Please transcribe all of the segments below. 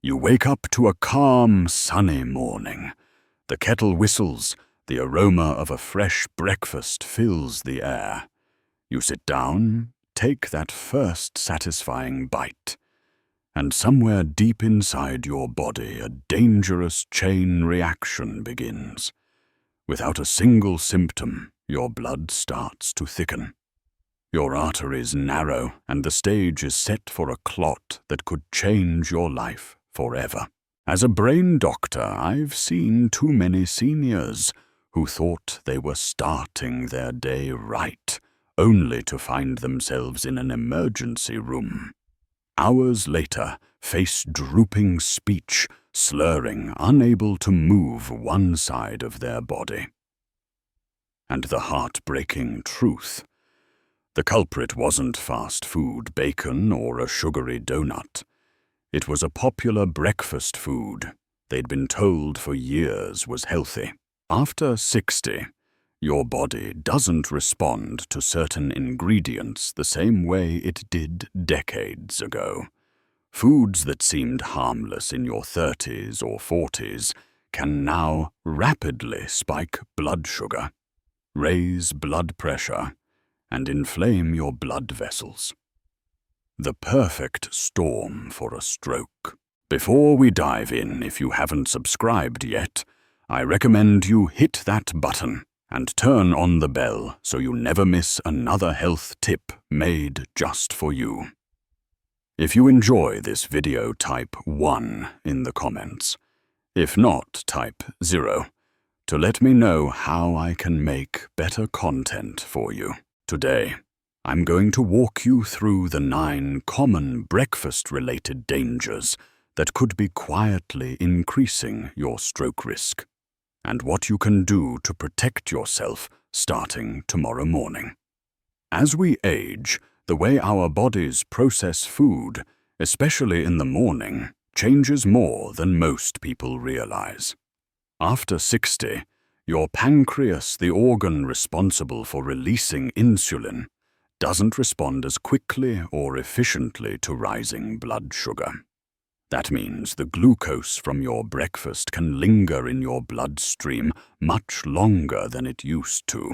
You wake up to a calm, sunny morning. The kettle whistles, the aroma of a fresh breakfast fills the air. You sit down, take that first satisfying bite, and somewhere deep inside your body a dangerous chain reaction begins. Without a single symptom, your blood starts to thicken. Your arteries narrow, and the stage is set for a clot that could change your life forever. As a brain doctor, I've seen too many seniors who thought they were starting their day right, only to find themselves in an emergency room. Hours later, face drooping speech, slurring, unable to move one side of their body. And the heartbreaking truth: the culprit wasn't fast food bacon or a sugary donut. It was a popular breakfast food they'd been told for years was healthy. After 60, your body doesn't respond to certain ingredients the same way it did decades ago. Foods that seemed harmless in your 30s or 40s can now rapidly spike blood sugar, raise blood pressure, and inflame your blood vessels. The perfect storm for a stroke. Before we dive in, if you haven't subscribed yet, I recommend you hit that button and turn on the bell so you never miss another health tip made just for you. If you enjoy this video, type 1 in the comments. If not, type 0 to let me know how I can make better content for you. Today, I'm going to walk you through the 9 common breakfast-related dangers that could be quietly increasing your stroke risk, and what you can do to protect yourself starting tomorrow morning. As we age, the way our bodies process food, especially in the morning, changes more than most people realize. After 60, your pancreas, the organ responsible for releasing insulin, doesn't respond as quickly or efficiently to rising blood sugar. That means the glucose from your breakfast can linger in your bloodstream much longer than it used to.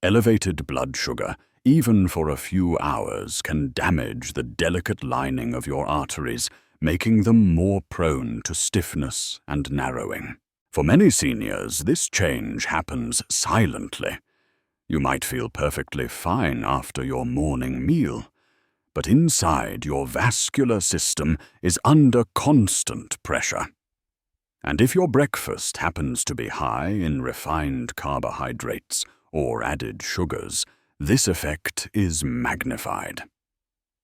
Elevated blood sugar, even for a few hours, can damage the delicate lining of your arteries, making them more prone to stiffness and narrowing. For many seniors, this change happens silently. You might feel perfectly fine after your morning meal, but inside your vascular system is under constant pressure. And if your breakfast happens to be high in refined carbohydrates or added sugars, this effect is magnified.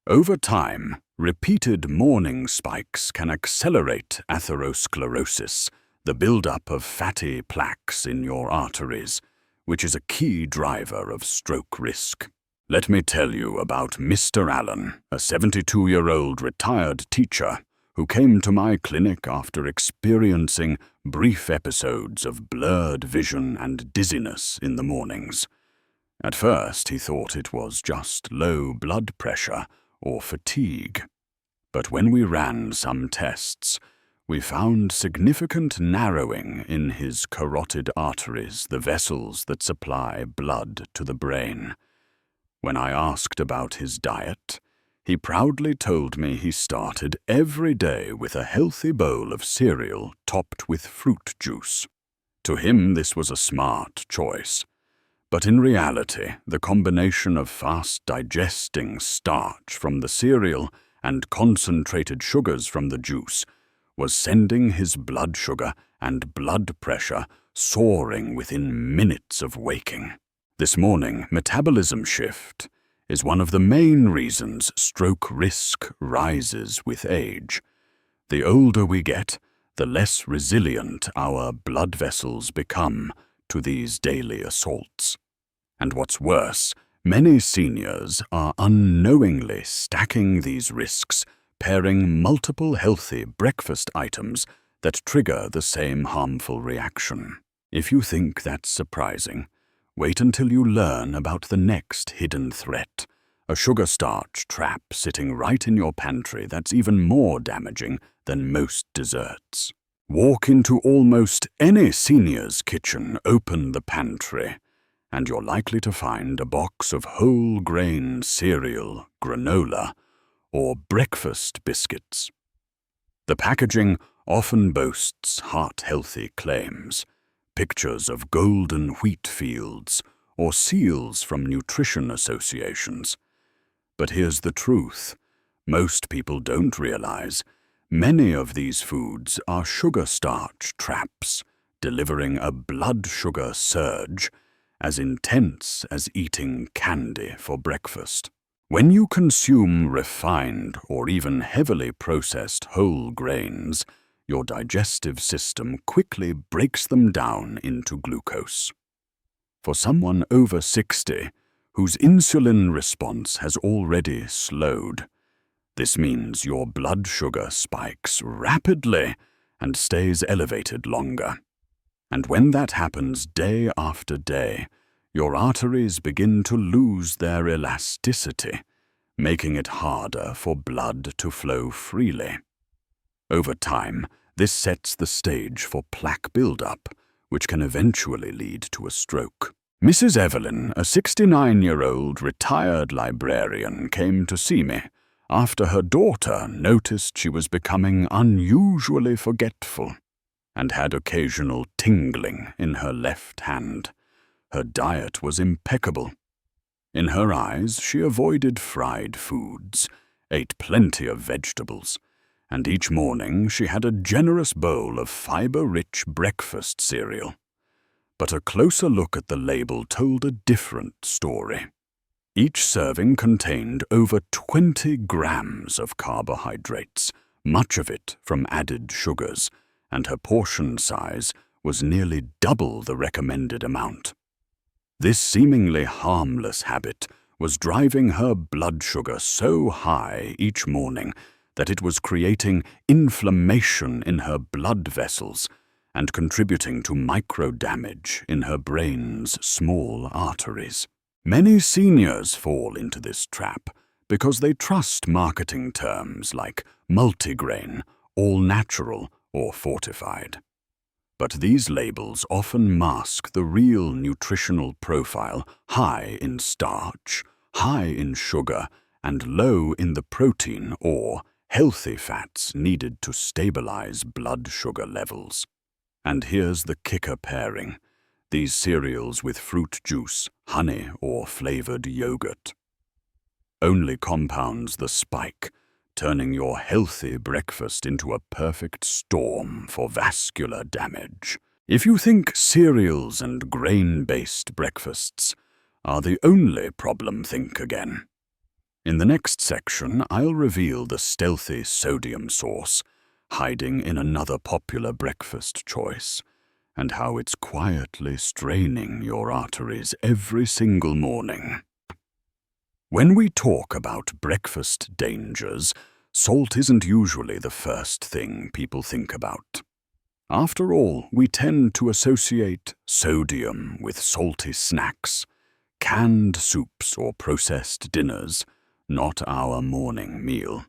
Over time, repeated morning spikes can accelerate atherosclerosis, the buildup of fatty plaques in your arteries, which is a key driver of stroke risk. Let me tell you about Mr. Allen, a 72-year-old retired teacher who came to my clinic after experiencing brief episodes of blurred vision and dizziness in the mornings. At first, he thought it was just low blood pressure or fatigue. But when we ran some tests, we found significant narrowing in his carotid arteries, the vessels that supply blood to the brain. When I asked about his diet, he proudly told me he started every day with a healthy bowl of cereal topped with fruit juice. To him, this was a smart choice. But in reality, the combination of fast-digesting starch from the cereal and concentrated sugars from the juice was sending his blood sugar and blood pressure soaring within minutes of waking. This morning, metabolism shift is one of the main reasons stroke risk rises with age. The older we get, the less resilient our blood vessels become to these daily assaults. And what's worse, many seniors are unknowingly stacking these risks, pairing multiple healthy breakfast items that trigger the same harmful reaction. If you think that's surprising, wait until you learn about the next hidden threat, a sugar starch trap sitting right in your pantry that's even more damaging than most desserts. Walk into almost any senior's kitchen, open the pantry, and you're likely to find a box of whole grain cereal, granola, or breakfast biscuits. The packaging often boasts heart-healthy claims, pictures of golden wheat fields, or seals from nutrition associations. But here's the truth. Most people don't realize many of these foods are sugar starch traps, delivering a blood sugar surge as intense as eating candy for breakfast. When you consume refined or even heavily processed whole grains, your digestive system quickly breaks them down into glucose. For someone over 60, whose insulin response has already slowed, this means your blood sugar spikes rapidly and stays elevated longer. And when that happens day after day, your arteries begin to lose their elasticity, making it harder for blood to flow freely. Over time, this sets the stage for plaque buildup, which can eventually lead to a stroke. Mrs. Evelyn, a 69-year-old retired librarian, came to see me after her daughter noticed she was becoming unusually forgetful and had occasional tingling in her left hand. Her diet was impeccable. In her eyes, she avoided fried foods, ate plenty of vegetables, and each morning she had a generous bowl of fiber-rich breakfast cereal. But a closer look at the label told a different story. Each serving contained over 20 grams of carbohydrates, much of it from added sugars, and her portion size was nearly double the recommended amount. This seemingly harmless habit was driving her blood sugar so high each morning that it was creating inflammation in her blood vessels and contributing to micro-damage in her brain's small arteries. Many seniors fall into this trap because they trust marketing terms like multigrain, all-natural, or fortified. But these labels often mask the real nutritional profile: high in starch, high in sugar, and low in the protein or healthy fats needed to stabilize blood sugar levels. And here's the kicker pairing: these cereals with fruit juice, honey, or flavored yogurt only compounds the spike, turning your healthy breakfast into a perfect storm for vascular damage. If you think cereals and grain-based breakfasts are the only problem, think again. In the next section, I'll reveal the stealthy sodium source hiding in another popular breakfast choice, and how it's quietly straining your arteries every single morning. When we talk about breakfast dangers, salt isn't usually the first thing people think about. After all, we tend to associate sodium with salty snacks, canned soups, or processed dinners, not our morning meal.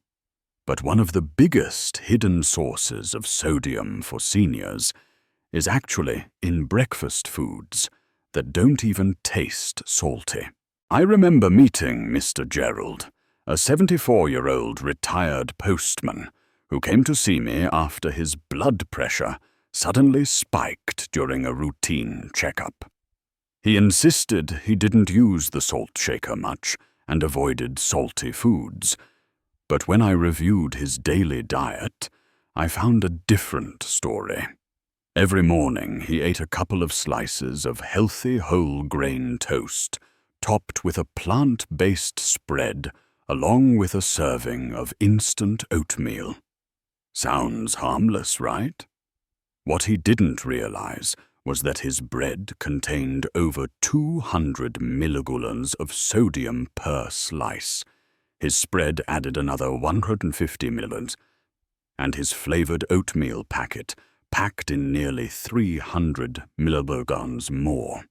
But one of the biggest hidden sources of sodium for seniors is actually in breakfast foods that don't even taste salty. I remember meeting Mr. Gerald, a 74-year-old retired postman who came to see me after his blood pressure suddenly spiked during a routine checkup. He insisted he didn't use the salt shaker much and avoided salty foods. But when I reviewed his daily diet, I found a different story. Every morning he ate a couple of slices of healthy whole grain toast, topped with a plant-based spread, along with a serving of instant oatmeal. Sounds harmless, right? What he didn't realize was that his bread contained over 200 milligallons of sodium per slice. His spread added another 150 milliliters, and his flavored oatmeal packet packed in nearly 300 milligallons more.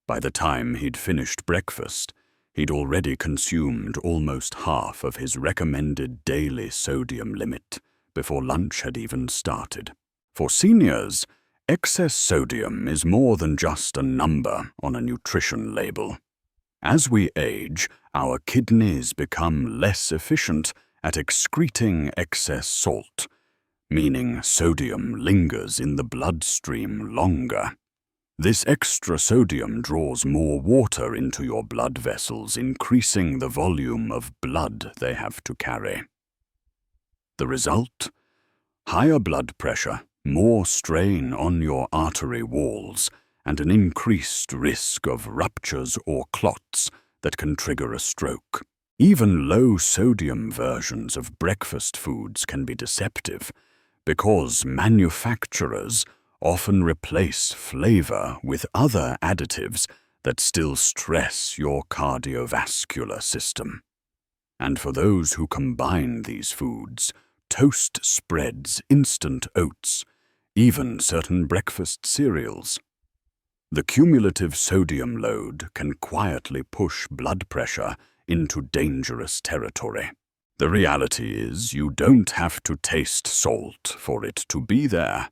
By the time he'd finished breakfast, He'd already consumed almost half of his recommended daily sodium limit before lunch had even started. For seniors, excess sodium is more than just a number on a nutrition label. As we age, our kidneys become less efficient at excreting excess salt, meaning sodium lingers in the bloodstream longer. This extra sodium draws more water into your blood vessels, increasing the volume of blood they have to carry. The result? Higher blood pressure, more strain on your artery walls, and an increased risk of ruptures or clots that can trigger a stroke. Even low-sodium versions of breakfast foods can be deceptive because manufacturers often replace flavor with other additives that still stress your cardiovascular system. And for those who combine these foods, toast spreads, instant oats, even certain breakfast cereals, the cumulative sodium load can quietly push blood pressure into dangerous territory. The reality is you don't have to taste salt for it to be there.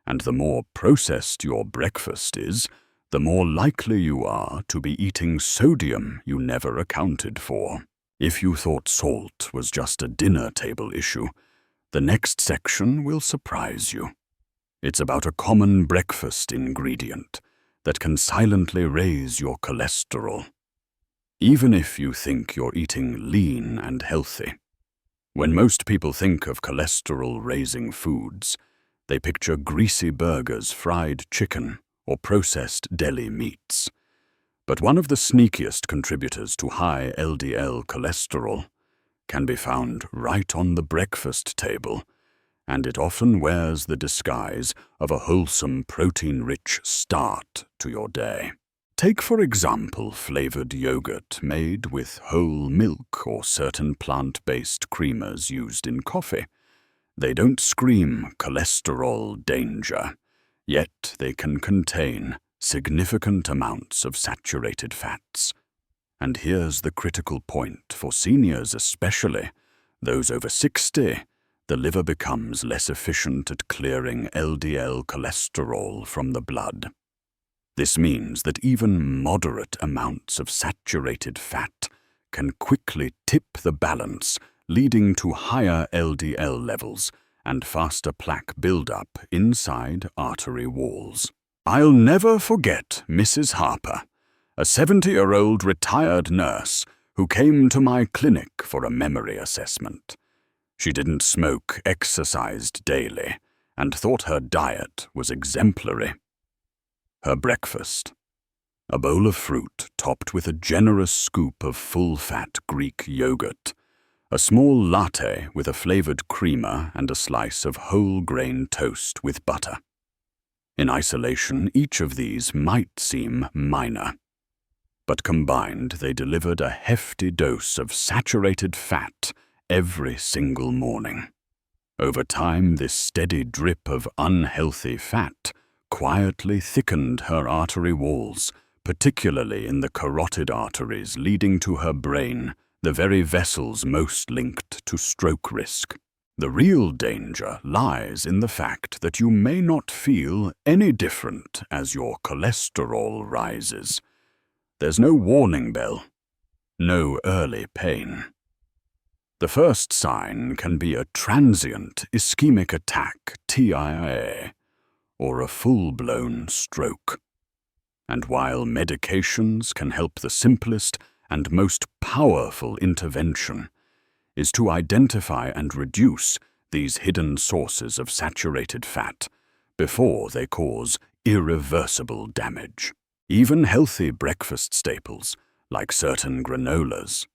And the more processed your breakfast is, the more likely you are to be eating sodium you never accounted for. If you thought salt was just a dinner table issue, the next section will surprise you. It's about a common breakfast ingredient that can silently raise your cholesterol, even if you think you're eating lean and healthy. When most people think of cholesterol-raising foods, they picture greasy burgers, fried chicken, or processed deli meats. But one of the sneakiest contributors to high LDL cholesterol can be found right on the breakfast table, and it often wears the disguise of a wholesome, protein-rich start to your day. Take, for example, flavored yogurt made with whole milk or certain plant-based creamers used in coffee. They don't scream cholesterol danger, yet they can contain significant amounts of saturated fats. And here's the critical point for seniors especially, those over 60, the liver becomes less efficient at clearing LDL cholesterol from the blood. This means that even moderate amounts of saturated fat can quickly tip the balance, leading to higher LDL levels and faster plaque buildup inside artery walls. I'll never forget Mrs. Harper, a 70-year-old retired nurse who came to my clinic for a memory assessment. She didn't smoke, exercised daily, and thought her diet was exemplary. Her breakfast: a bowl of fruit topped with a generous scoop of full-fat Greek yogurt, a small latte with a flavored creamer, and a slice of whole-grain toast with butter. In isolation, each of these might seem minor, but combined they delivered a hefty dose of saturated fat every single morning. Over time, this steady drip of unhealthy fat quietly thickened her artery walls, particularly in the carotid arteries leading to her brain, the very vessels most linked to stroke risk. The real danger lies in the fact that you may not feel any different as your cholesterol rises. There's no warning bell, no early pain. The first sign can be a transient ischemic attack, TIA, or a full-blown stroke. And while medications can help, the simplest and most powerful intervention is to identify and reduce these hidden sources of saturated fat before they cause irreversible damage. Even healthy breakfast staples, like certain granolas,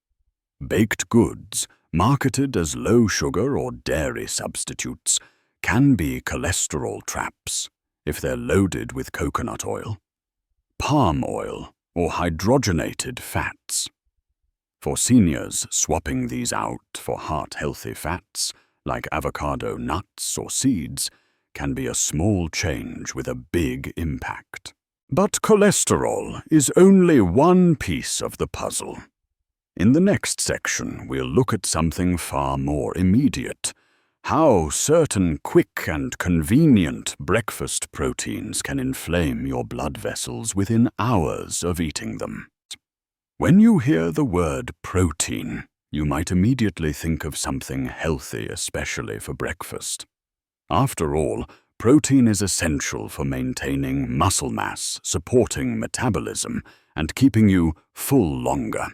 baked goods marketed as low-sugar or dairy substitutes, can be cholesterol traps if they're loaded with coconut oil, palm oil, or hydrogenated fats. For seniors, swapping these out for heart-healthy fats, like avocado nuts or seeds, can be a small change with a big impact. But cholesterol is only one piece of the puzzle. In the next section, we'll look at something far more immediate: how certain quick and convenient breakfast proteins can inflame your blood vessels within hours of eating them. When you hear the word protein, you might immediately think of something healthy, especially for breakfast. After all, protein is essential for maintaining muscle mass, supporting metabolism, and keeping you full longer.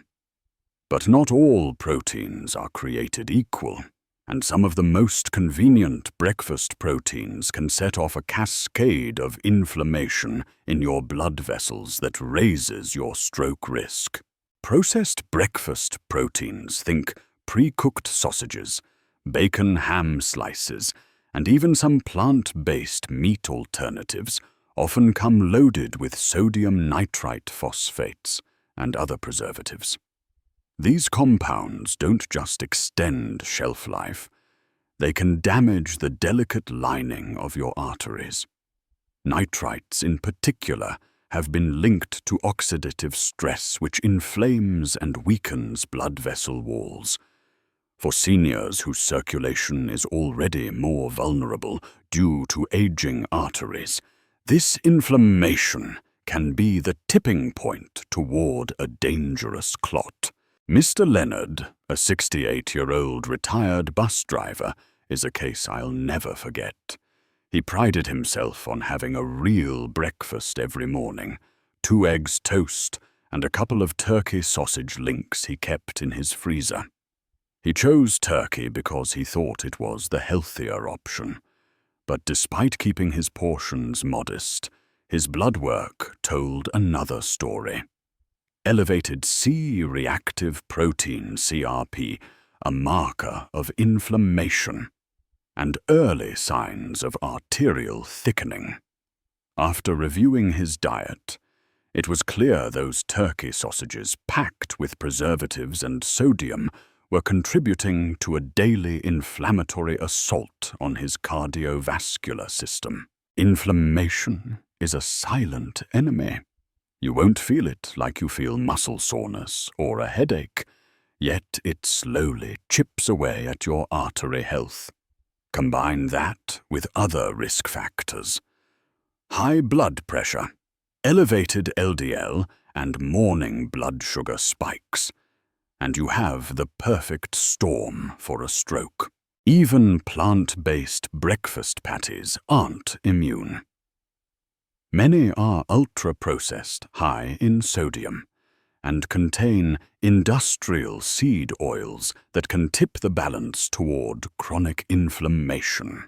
But not all proteins are created equal, and some of the most convenient breakfast proteins can set off a cascade of inflammation in your blood vessels that raises your stroke risk. Processed breakfast proteins, think pre-cooked sausages, bacon ham slices, and even some plant-based meat alternatives, often come loaded with sodium nitrite phosphates and other preservatives. These compounds don't just extend shelf life, they can damage the delicate lining of your arteries. Nitrites, in particular, have been linked to oxidative stress, which inflames and weakens blood vessel walls. For seniors whose circulation is already more vulnerable due to aging arteries, this inflammation can be the tipping point toward a dangerous clot. Mr. Leonard, a 68-year-old retired bus driver, is a case I'll never forget. He prided himself on having a real breakfast every morning: 2 eggs toast and a couple of turkey sausage links he kept in his freezer. He chose turkey because he thought it was the healthier option. But despite keeping his portions modest, his blood work told another story. Elevated C-reactive protein, CRP, a marker of inflammation, and early signs of arterial thickening. After reviewing his diet, it was clear those turkey sausages packed with preservatives and sodium were contributing to a daily inflammatory assault on his cardiovascular system. Inflammation is a silent enemy. You won't feel it like you feel muscle soreness or a headache, yet it slowly chips away at your artery health. Combine that with other risk factors: high blood pressure, elevated LDL, and morning blood sugar spikes, and you have the perfect storm for a stroke. Even plant-based breakfast patties aren't immune. Many are ultra-processed, high in sodium, and contain industrial seed oils that can tip the balance toward chronic inflammation.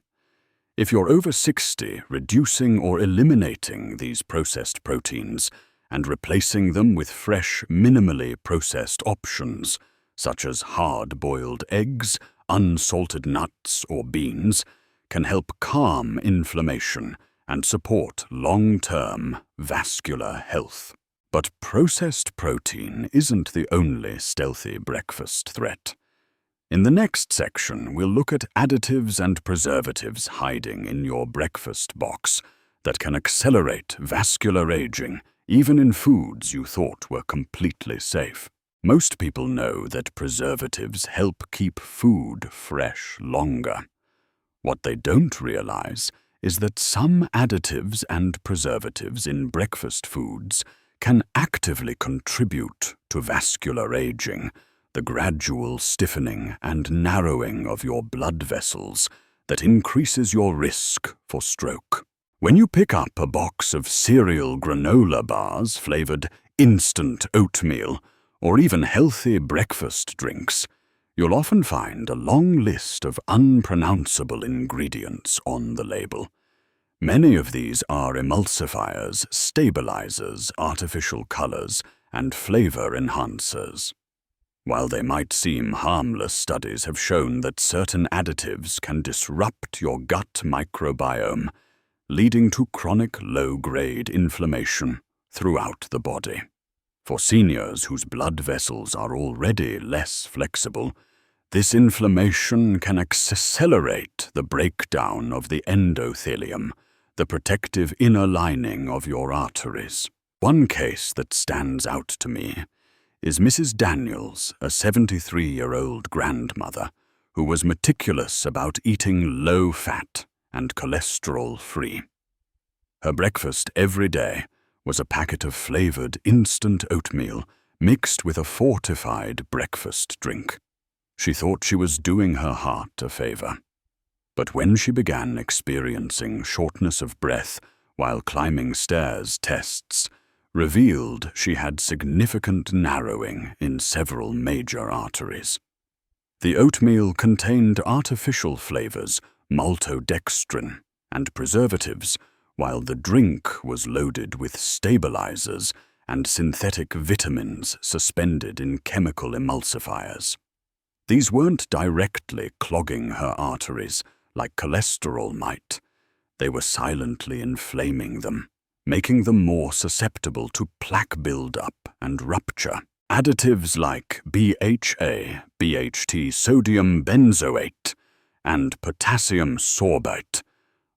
If you're over 60, reducing or eliminating these processed proteins and replacing them with fresh, minimally processed options, such as hard-boiled eggs, unsalted nuts, or beans, can help calm inflammation and support long-term vascular health. But processed protein isn't the only stealthy breakfast threat. In the next section, we'll look at additives and preservatives hiding in your breakfast box that can accelerate vascular aging, even in foods you thought were completely safe. Most people know that preservatives help keep food fresh longer. What they don't realize is that some additives and preservatives in breakfast foods can actively contribute to vascular aging, the gradual stiffening and narrowing of your blood vessels that increases your risk for stroke. When you pick up a box of cereal granola bars flavored instant oatmeal, or even healthy breakfast drinks, you'll often find a long list of unpronounceable ingredients on the label. Many of these are emulsifiers, stabilizers, artificial colors, and flavor enhancers. While they might seem harmless, studies have shown that certain additives can disrupt your gut microbiome, leading to chronic low-grade inflammation throughout the body. For seniors whose blood vessels are already less flexible, this inflammation can accelerate the breakdown of the endothelium, the protective inner lining of your arteries. One case that stands out to me is Mrs. Daniels, a 73-year-old grandmother who was meticulous about eating low-fat and cholesterol-free. Her breakfast every day was a packet of flavored instant oatmeal mixed with a fortified breakfast drink. She thought she was doing her heart a favor. But when she began experiencing shortness of breath while climbing stairs, tests revealed she had significant narrowing in several major arteries. The oatmeal contained artificial flavors, maltodextrin, and preservatives, while the drink was loaded with stabilizers and synthetic vitamins suspended in chemical emulsifiers. These weren't directly clogging her arteries like cholesterol might. They were silently inflaming them, making them more susceptible to plaque buildup and rupture. Additives like BHA, BHT sodium benzoate, and potassium sorbate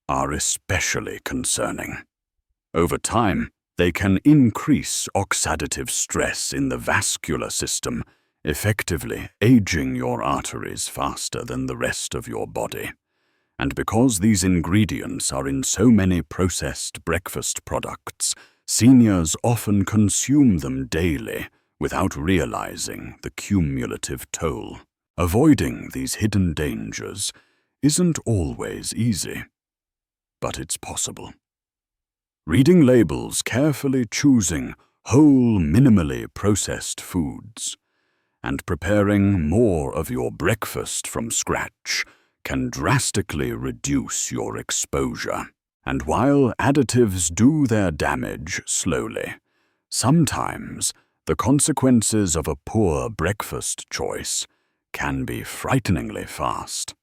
are especially concerning. Over time, they can increase oxidative stress in the vascular system, effectively aging your arteries faster than the rest of your body. And because these ingredients are in so many processed breakfast products, seniors often consume them daily without realizing the cumulative toll. Avoiding these hidden dangers isn't always easy, but it's possible. Reading labels, carefully choosing whole, minimally processed foods, and preparing more of your breakfast from scratch can drastically reduce your exposure. And while additives do their damage slowly, sometimes the consequences of a poor breakfast choice can be frighteningly fast.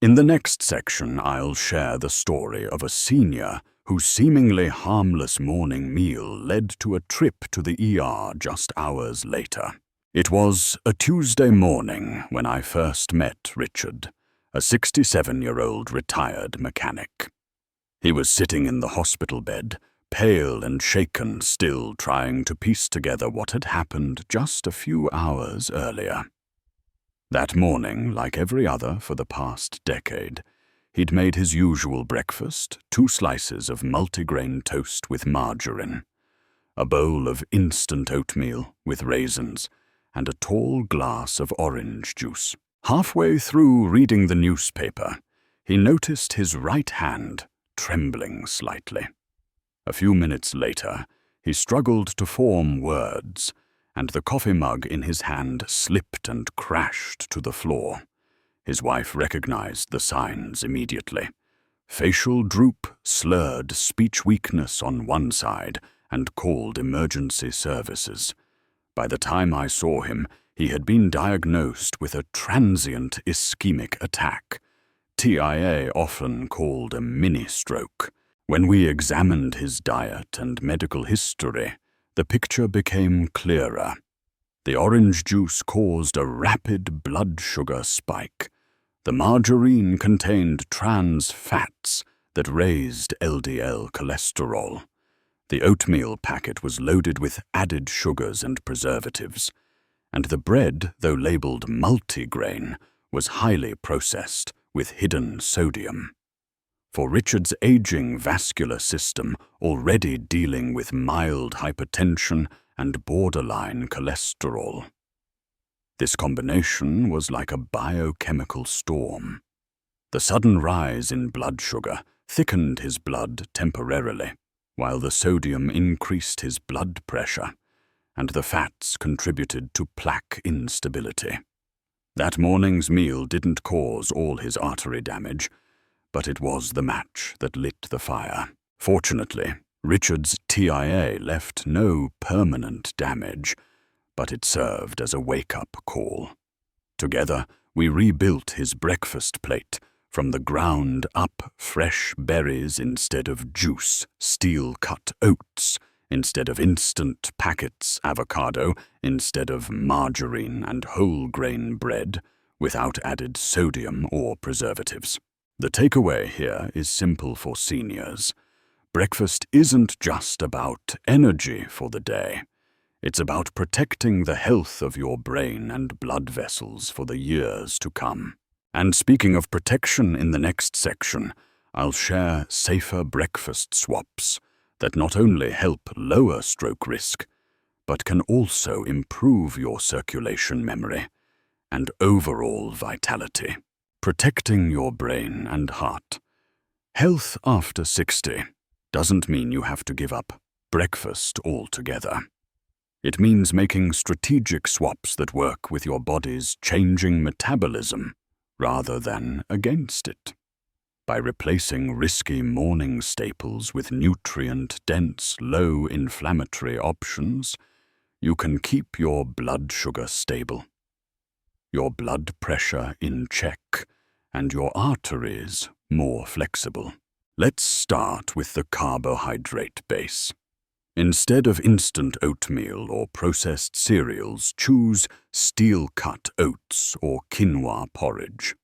In the next section, I'll share the story of a senior whose seemingly harmless morning meal led to a trip to the ER just hours later. It was a Tuesday morning when I first met Richard, a 67-year-old retired mechanic. He was sitting in the hospital bed, pale and shaken, still trying to piece together what had happened just a few hours earlier. That morning, like every other for the past decade, he'd made his usual breakfast, 2 slices of multigrain toast with margarine, a bowl of instant oatmeal with raisins, and a tall glass of orange juice. Halfway through reading the newspaper, he noticed his right hand trembling slightly. A few minutes later, he struggled to form words, and the coffee mug in his hand slipped and crashed to the floor. His wife recognized the signs immediately. Facial droop, slurred speech weakness on one side, and called emergency services. By the time I saw him, he had been diagnosed with a transient ischemic attack, TIA often called a mini-stroke. When we examined his diet and medical history, the picture became clearer. The orange juice caused a rapid blood sugar spike. The margarine contained trans fats that raised LDL cholesterol. The oatmeal packet was loaded with added sugars and preservatives, and the bread, though labeled multigrain, was highly processed with hidden sodium. For Richard's aging vascular system, already dealing with mild hypertension and borderline cholesterol. This combination was like a biochemical storm. The sudden rise in blood sugar thickened his blood temporarily, while the sodium increased his blood pressure, and the fats contributed to plaque instability. That morning's meal didn't cause all his artery damage, but it was the match that lit the fire. Fortunately, Richard's TIA left no permanent damage, but it served as a wake-up call. Together, we rebuilt his breakfast plate, from the ground up, fresh berries instead of juice, steel-cut oats instead of instant packets, avocado instead of margarine, and whole grain bread without added sodium or preservatives. The takeaway here is simple for seniors. Breakfast isn't just about energy for the day. It's about protecting the health of your brain and blood vessels for the years to come. And speaking of protection, in the next section, I'll share safer breakfast swaps that not only help lower stroke risk, but can also improve your circulation memory and overall vitality. Protecting your brain and heart. Health after 60 doesn't mean you have to give up breakfast altogether. It means making strategic swaps that work with your body's changing metabolism rather than against it. By replacing risky morning staples with nutrient-dense, low-inflammatory options, you can keep your blood sugar stable, your blood pressure in check, and your arteries more flexible. Let's start with the carbohydrate base. Instead of instant oatmeal or processed cereals, choose steel-cut oats or quinoa porridge.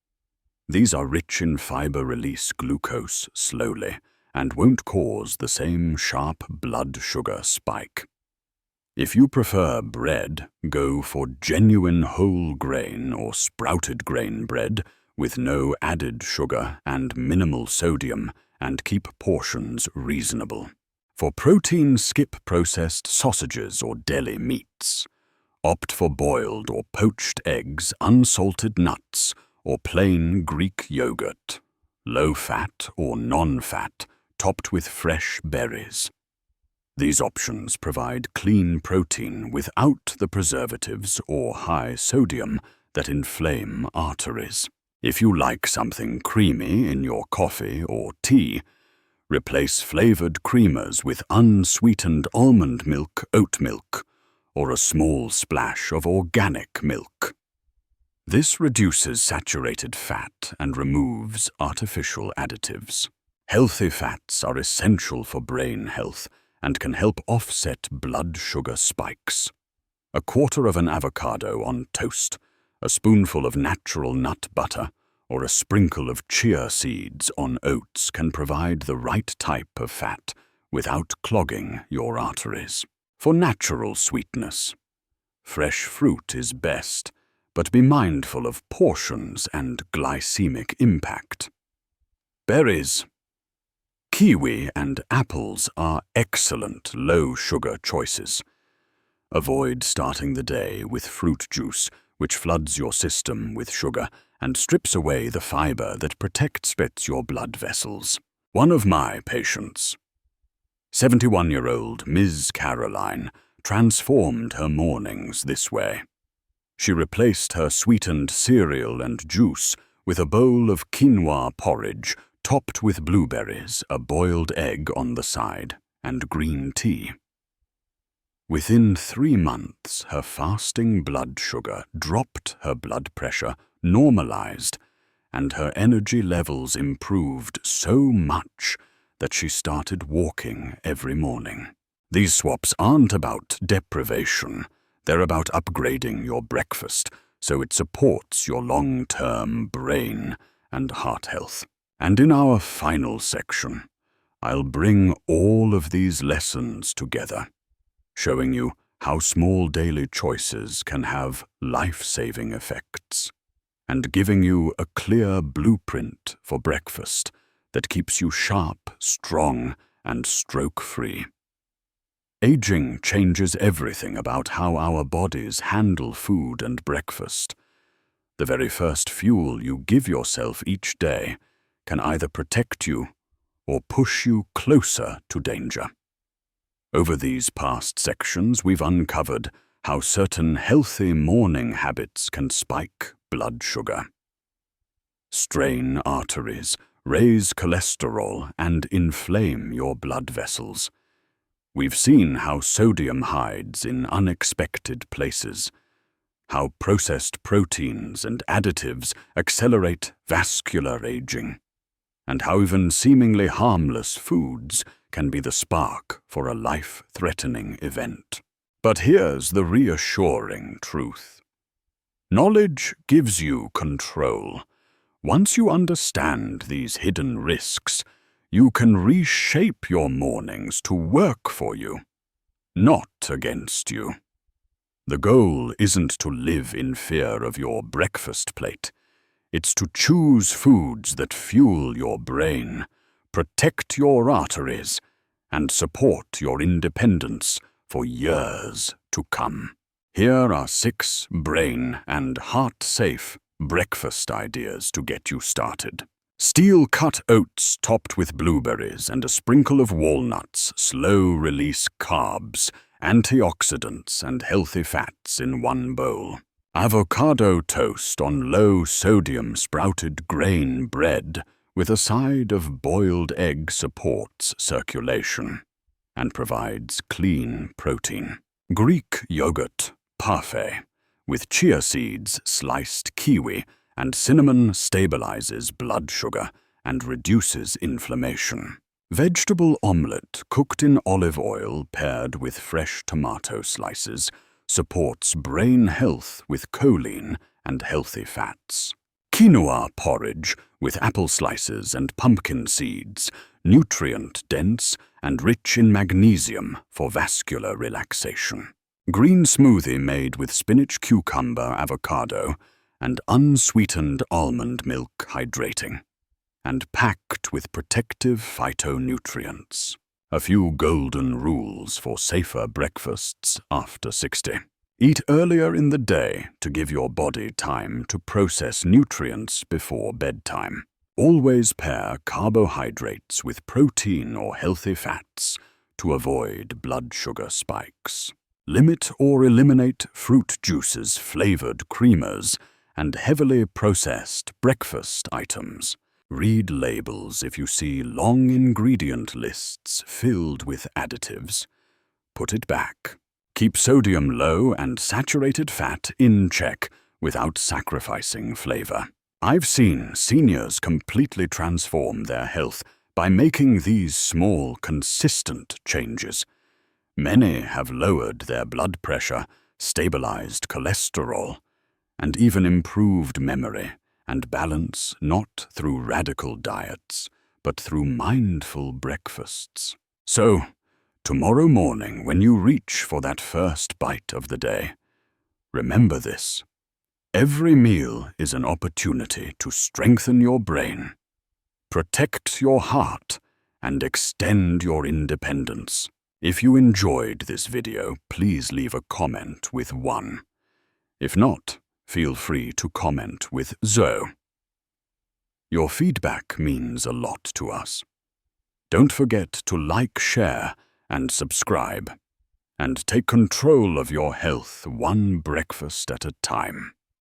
These are rich in fiber-release glucose slowly and won't cause the same sharp blood sugar spike. If you prefer bread, go for genuine whole grain or sprouted grain bread with no added sugar and minimal sodium, and keep portions reasonable. For protein, skip processed sausages or deli meats. Opt for boiled or poached eggs, unsalted nuts, or plain Greek yogurt. Low-fat or non-fat, topped with fresh berries. These options provide clean protein without the preservatives or high sodium that inflame arteries. If you like something creamy in your coffee or tea, replace flavored creamers with unsweetened almond milk, oat milk, or a small splash of organic milk. This reduces saturated fat and removes artificial additives. Healthy fats are essential for brain health and can help offset blood sugar spikes. A quarter of an avocado on toast, a spoonful of natural nut butter, or a sprinkle of chia seeds on oats can provide the right type of fat without clogging your arteries. For natural sweetness, fresh fruit is best, but be mindful of portions and glycemic impact. Berries. Kiwi and apples are excellent low-sugar choices. Avoid starting the day with fruit juice, which floods your system with sugar and strips away the fiber that protects your blood vessels. One of my patients, 71-year-old Ms. Caroline, transformed her mornings this way. She replaced her sweetened cereal and juice with a bowl of quinoa porridge topped with blueberries, a boiled egg on the side, and green tea. Within 3 months, her fasting blood sugar dropped, her blood pressure normalized, and her energy levels improved so much that she started walking every morning. These swaps aren't about deprivation. They're about upgrading your breakfast so it supports your long-term brain and heart health. And in our final section, I'll bring all of these lessons together, showing you how small daily choices can have life-saving effects, and giving you a clear blueprint for breakfast that keeps you sharp, strong, and stroke-free. Aging changes everything about how our bodies handle food and breakfast. The very first fuel you give yourself each day can either protect you or push you closer to danger. Over these past sections, we've uncovered how certain healthy morning habits can spike blood sugar, strain arteries, raise cholesterol, and inflame your blood vessels. We've seen how sodium hides in unexpected places, how processed proteins and additives accelerate vascular aging, and how even seemingly harmless foods can be the spark for a life-threatening event. But here's the reassuring truth. Knowledge gives you control. Once you understand these hidden risks, you can reshape your mornings to work for you, not against you. The goal isn't to live in fear of your breakfast plate. It's to choose foods that fuel your brain, protect your arteries, and support your independence for years to come. Here are 6 brain and heart-safe breakfast ideas to get you started. Steel-cut oats topped with blueberries and a sprinkle of walnuts, slow-release carbs, antioxidants, and healthy fats in one bowl. Avocado toast on low-sodium sprouted grain bread with a side of boiled egg supports circulation and provides clean protein. Greek yogurt parfait with chia seeds, sliced kiwi, and cinnamon stabilizes blood sugar and reduces inflammation. Vegetable omelette cooked in olive oil paired with fresh tomato slices supports brain health with choline and healthy fats. Quinoa porridge with apple slices and pumpkin seeds, nutrient-dense and rich in magnesium for vascular relaxation. Green smoothie made with spinach, cucumber, avocado, and unsweetened almond milk hydrating, and packed with protective phytonutrients. A few golden rules for safer breakfasts after 60. Eat earlier in the day to give your body time to process nutrients before bedtime. Always pair carbohydrates with protein or healthy fats to avoid blood sugar spikes. Limit or eliminate fruit juices, flavored creamers, and heavily processed breakfast items. Read labels if you see long ingredient lists filled with additives. Put it back. Keep sodium low and saturated fat in check without sacrificing flavor. I've seen seniors completely transform their health by making these small, consistent changes. Many have lowered their blood pressure, stabilized cholesterol, and even improved memory and balance, not through radical diets, but through mindful breakfasts. So, tomorrow morning when you reach for that first bite of the day, remember this. Every meal is an opportunity to strengthen your brain, protect your heart, and extend your independence. If you enjoyed this video, please leave a comment with 1. If not, feel free to comment with 0. Your feedback means a lot to us. Don't forget to like, share, and subscribe, and take control of your health one breakfast at a time.